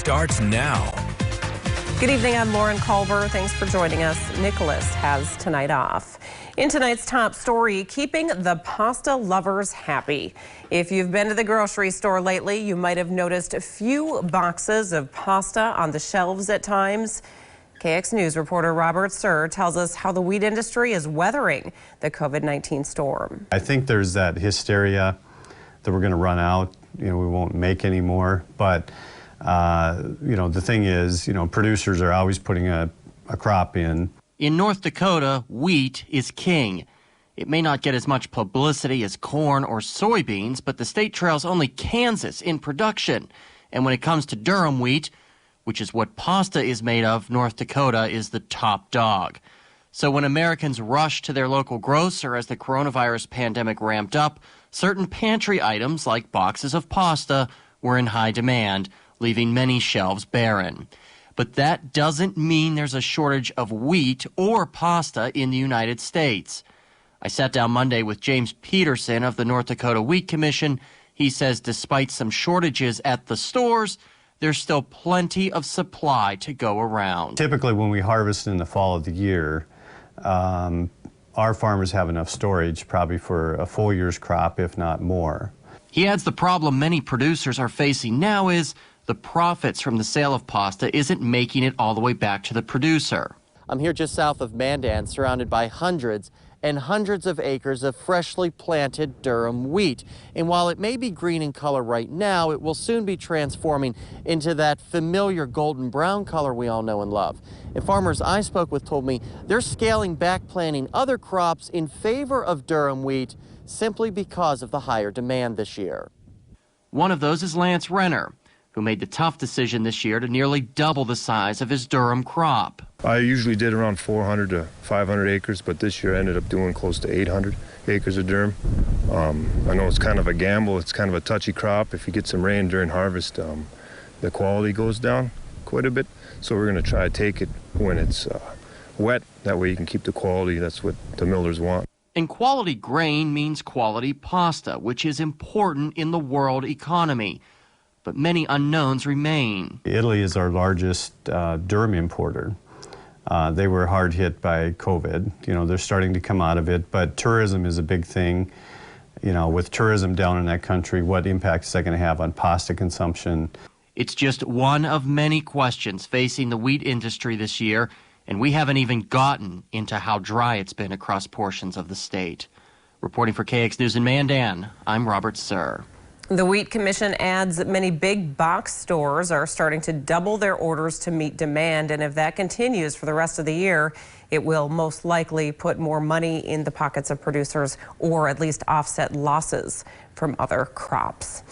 starts now. Good evening, I'm Lauren Culver. Thanks for joining us. Nicholas has tonight off. In tonight's top story, keeping the pasta lovers happy. If you've been to the grocery store lately, you might have noticed a few boxes of pasta on the shelves at times. KX News reporter Robert Sir tells us how the wheat industry is weathering the COVID-19 storm. I think there's that hysteria that we're going to run out. We won't make any more. But, the thing is, producers are always putting a crop in. In North Dakota, wheat is king. It may not get as much publicity as corn or soybeans, but the state trails only Kansas in production. And when it comes to durum wheat, which is what pasta is made of, North Dakota is the top dog. So when Americans rushed to their local grocer as the coronavirus pandemic ramped up, certain pantry items like boxes of pasta were in high demand, leaving many shelves barren. But that doesn't mean there's a shortage of wheat or pasta in the United States. I sat down Monday with James Peterson of the North Dakota Wheat Commission. He says despite some shortages at the stores, there's still plenty of supply to go around. Typically when we harvest in the fall of the year, our farmers have enough storage probably for a full year's crop, if not more. He adds the problem many producers are facing now is the profits from the sale of pasta isn't making it all the way back to the producer. I'm here just south of Mandan, surrounded by hundreds and hundreds of acres of freshly planted durum wheat. And while it may be green in color right now, it will soon be transforming into that familiar golden brown color we all know and love. And farmers I spoke with told me they're scaling back planting other crops in favor of durum wheat simply because of the higher demand this year. One of those is Lance Renner, who made the tough decision this year to nearly double the size of his durum crop. I usually did around 400 to 500 acres, but this year I ended up doing close to 800 acres of durum. I know it's kind of a gamble. It's kind of a touchy crop. If you get some rain during harvest, the quality goes down quite a bit. So we're going to try to take it when it's wet. That way you can keep the quality. That's what the millers want. And quality grain means quality pasta, which is important in the world economy. But many unknowns remain. Italy is our largest durum importer. They were hard hit by COVID. They're starting to come out of it, but tourism is a big thing. With tourism down in that country, what impact is that going to have on pasta consumption? It's just one of many questions facing the wheat industry this year, and we haven't even gotten into how dry it's been across portions of the state. Reporting for KX News in Mandan, I'm Robert Sir. The Wheat Commission adds that many big box stores are starting to double their orders to meet demand, and if that continues for the rest of the year, it will most likely put more money in the pockets of producers or at least offset losses from other crops.